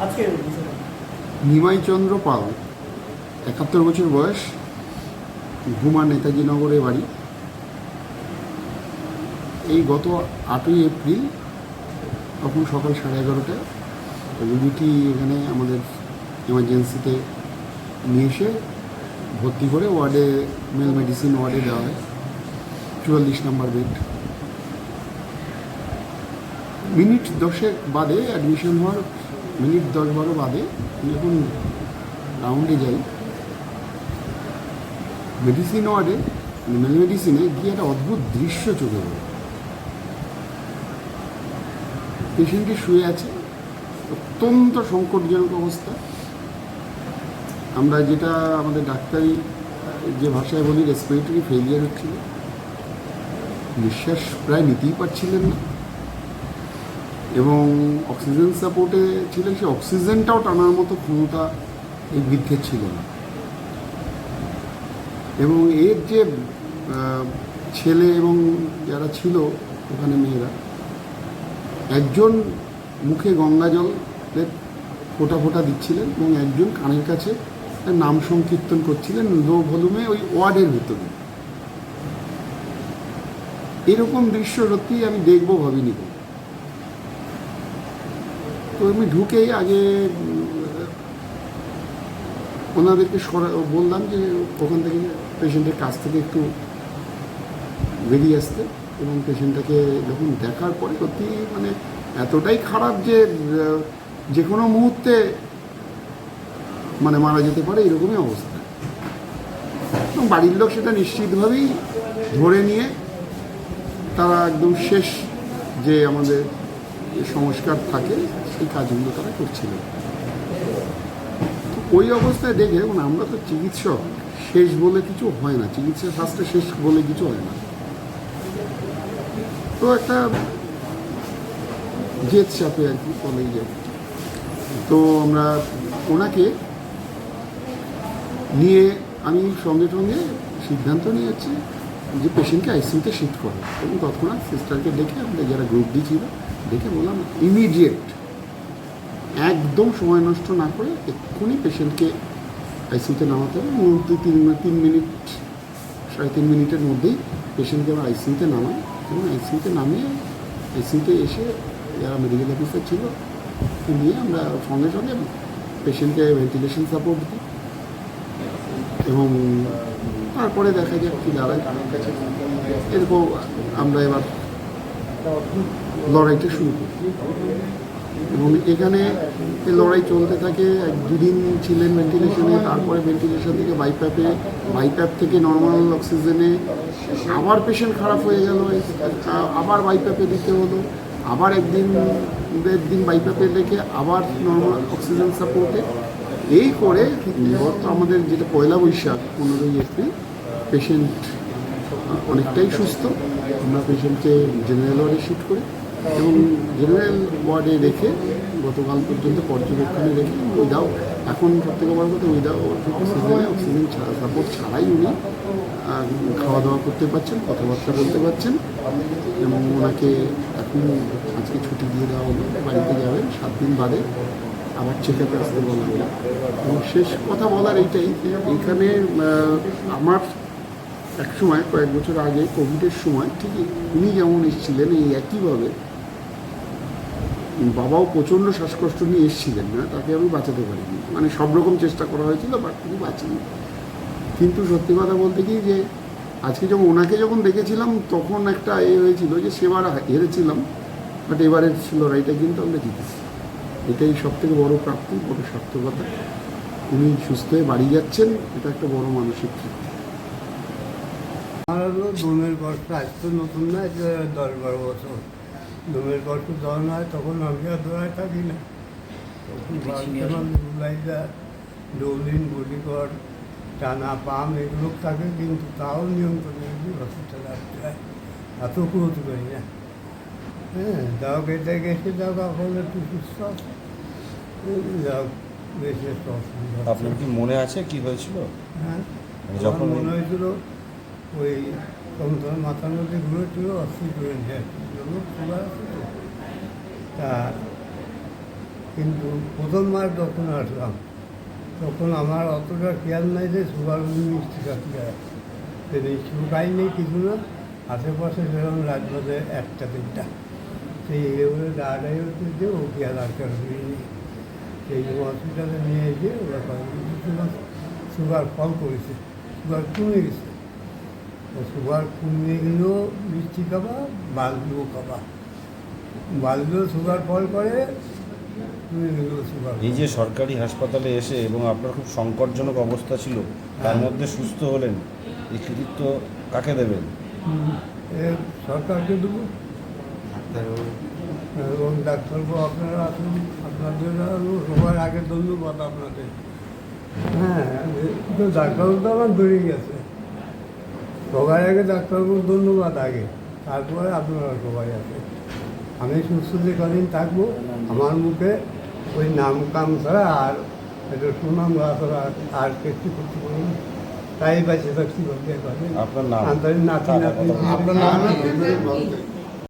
আজকে নিমাই চন্দ্র পাল, 71 বছর বয়স, ঘুমা নেতাজি নগরে বাড়ি। এই গত 8ই এপ্রিল তখন সকাল 11:30টায় রুগীটি এখানে আমাদের এমার্জেন্সিতে নিয়ে এসে ভর্তি করে ওয়ার্ডে, মেল মেডিসিন ওয়ার্ডে দেওয়া হয়। 44 নম্বর বেড। মিনিট 10 বাদে অ্যাডমিশন হওয়ার মিনিট 10-12 বাদে যখন রাউন্ডে যাই, মেডিসিন ওয়ার্ডে মেল মেডিসিনে গিয়ে একটা অদ্ভুত দৃশ্য চোখে পড়ে। পেশেন্টটি শুয়ে আছে, অত্যন্ত সংকটজনক অবস্থা। আমরা যেটা আমাদের ডাক্তারি যে ভাষায় বলি, রেসপিরেটরি ফেলিয়ার হচ্ছিল, নিঃশ্বাস প্রায় নিতেই পারছিলেন না, এবং অক্সিজেন সাপোর্টে ছিলেন। সে অক্সিজেনটাও টানার মতো ক্ষমতা এই বৃদ্ধের ছিল না। এবং এর যে ছেলে এবং যারা ছিল ওখানে মেয়েরা, একজন মুখে গঙ্গা জলের ফোঁটা ফোঁটা দিচ্ছিলেন এবং একজন কানের কাছে নাম সংকীর্তন করছিলেন লো ভলিউমে ওই ওয়ার্ডের ভিতরে। এরকম দৃশ্য সত্যিই আমি দেখবো ভাবিনি। তো আমি ঢুকেই আগে ওনাদেরকে বললাম যে ওখান থেকে পেশেন্টের কাছ থেকে একটু বেরিয়ে আসতে, এবং পেশেন্টটাকে যখন দেখার পরে সত্যি মানে এতটাই খারাপ যে কোনো মুহূর্তে মানে মারা যেতে পারে, এরকমই অবস্থা। এবং বাড়ির লোক সেটা নিশ্চিতভাবেই ধরে নিয়ে তারা একদম শেষ যে আমাদের সংস্কার থাকে সেই কাজগুলো তারা করছিল। ওই অবস্থায় দেখে, এবং আমরা তো চিকিৎসক, শেষ বলে কিছু হয় না, চিকিৎসা শাস্ত্রে শেষ বলে কিছু হয় না। তো একটা জেদ চাপে আর কি বলে যায়। তো আমরা ওনাকে নিয়ে আমি সঙ্গে সঙ্গে সিদ্ধান্ত নিয়েছি যে পেশেন্টকে আইসিইউতে শিফট করো, এবং তৎক্ষণাৎ সিস্টারকে ডেকে আমাদের যারা গ্রুপ ডি ছিল ডেকে বললাম ইমিডিয়েট, একদম সময় নষ্ট না করে এক্ষুনি পেশেন্টকে আইসিইউতে নামাতে হবে। মুহূর্তে 3 মিনিট 3.5 মিনিটের মধ্যেই পেশেন্টকে আমরা আইসিইউতে নামাই, এবং আইসিইউতে নামিয়ে আইসিইউতে এসে যারা মেডিকেল অফিসার ছিল নিয়ে আমরা সঙ্গে সঙ্গে পেশেন্টকে ভেন্টিলেশন সাপোর্ট দিই, এবং তারপরে দেখা যাক কি দাঁড়ায়। এরকম আমরা এবার লড়াইটা শুরু করি, এবং এখানে এই লড়াই চলতে থাকে। 2 দিন ছিলেন ভেন্টিলেশনে, তারপরে ভেন্টিলেশন থেকে বাইপ্যাপ থেকে নর্মাল অক্সিজেনে, আবার পেশেন্ট খারাপ হয়ে গেল, আবার বাইপ্যাপে দিতে হলো, আবার একদিন 1.5 দিন বাইপ্যাপে রেখে আবার নর্মাল অক্সিজেন সাপোর্টে। এই করে আমাদের যেটা 1 বৈশাখ 15ই এপ্রিল পেশেন্ট অনেকটাই সুস্থ। আমরা পেশেন্টকে জেনারেল ওয়ার্ডে শিফট করি, এবং জেনারেল ওয়ার্ডে রেখে গতকাল পর্যন্ত পর্যবেক্ষণে রেখে উইদাউট, এখন সবথেকে বড় কথা, উইদাউট অক্সিজেন সাপোর্ট ছাড়াই উনি খাওয়া দাওয়া করতে পারছেন, কথাবার্তা বলতে পারছেন। এবং ওনাকে এখন আজকে ছুটি দিয়ে দেওয়া হলো, বাড়িতে যাবেন 7 দিন বাদে, আবার চেক আপে আসতে বলা হলো। এবং শেষ কথা বলার এইটাই, এখানে আমার এক সময় কয়েক বছর আগে কোভিডের সময় ঠিকই উনি যেমন এসেছিলেন, এই একইভাবে বাবাও প্রচণ্ড শ্বাসকষ্ট নিয়ে এসেছিলেন না, তাকে আমি বাঁচাতে পারিনি। মানে সব রকম চেষ্টা করা হয়েছিল, বাট তিনি বাঁচেনি। কিন্তু সত্যি কথা বলতে কি, যে আজকে যখন ওনাকে যখন দেখেছিলাম তখন একটা হয়েছিল যে সেবার হেরেছিলাম, বাট এবারের লড়াইটা কিন্তু আমরা জিতেছি। এটাই সব থেকে বড় প্রাপ্তি, বড় সার্থকতা। উনি সুস্থ হয়ে বাড়ি যাচ্ছেন, এটা একটা বড় মানসিক তৃপ্তি। আমার হলো দমের কষ্ট, আজ তো নতুন না, 10-12 বছর দমের কষ্ট যখন হয় তখন আমি আর দৌড়ায় থাকি না, তখন রুলাইজা, ডোলিন, বডিকর, টানা পাম এগুলো থাকে, কিন্তু তাও নিয়ন্ত্রণে হসপিটালে আসতে হয়, এত করতে পারি না। হ্যাঁ, যাও কেটে গেছে, যাও এখন একটু সুস্থ আছে, যাও বেশি একটা অসুবিধা। আপনার কি মনে আছে কি হয়েছিল? হ্যাঁ, যখন মনে হয়েছিল ওই তখন মাথার মধ্যে ঘুরেছিল, অস্থির করে খোলা আছে তো, তা কিন্তু প্রথমবার যখন আসলাম তখন আমার অতটা খেয়াল নাই যে সুগার মিষ্টি খাতে যায়, শুকাই নেই কিছু না, আশেপাশে সেরকম রাত বাজে 1টা 2টা, সেই এগুলো দাঁড়াই হচ্ছে যে ও কি আর ডাক্তার নেই, সেই হসপিটালে নিয়ে এসে ওরা সুগার ফল করেছে, সুগার কমে গেছে। তো সুগার কমে গেলেও মিষ্টি খাবা, বালতিও খাবা, বালতিও সুগার ফল করে, কমে গেলেও সুগার। এই যে সরকারি হাসপাতালে এসে এবং আপনার খুব সংকটজনক অবস্থা ছিল, তার মধ্যে সুস্থ হলেন, এই কৃতিত্ব কাকে দেবেন? সরকারকে দেবো এবং ডাক্তারবাবু আপনারা আসুন, আপনাদের সবার আগে ধন্যবাদ আপনাদের। হ্যাঁ, তো ডাক্তারবাবু তো আমার বেড়ে গেছে, সবার আগে ডাক্তারবাবুর ধন্যবাদ আগে, তারপরে আপনারা সবাই আছে। আমি সুস্থ যে কদিন থাকবো, আমার মুখে ওই নাম কাম ছাড়া আর এটা সুনাম ছাড়া আর কিছু করতে পারবো না, তাই বাঁচে থাকছি বলতে পারবেন। আপনার নাম? নাতি নাতি আপনার নাম কি?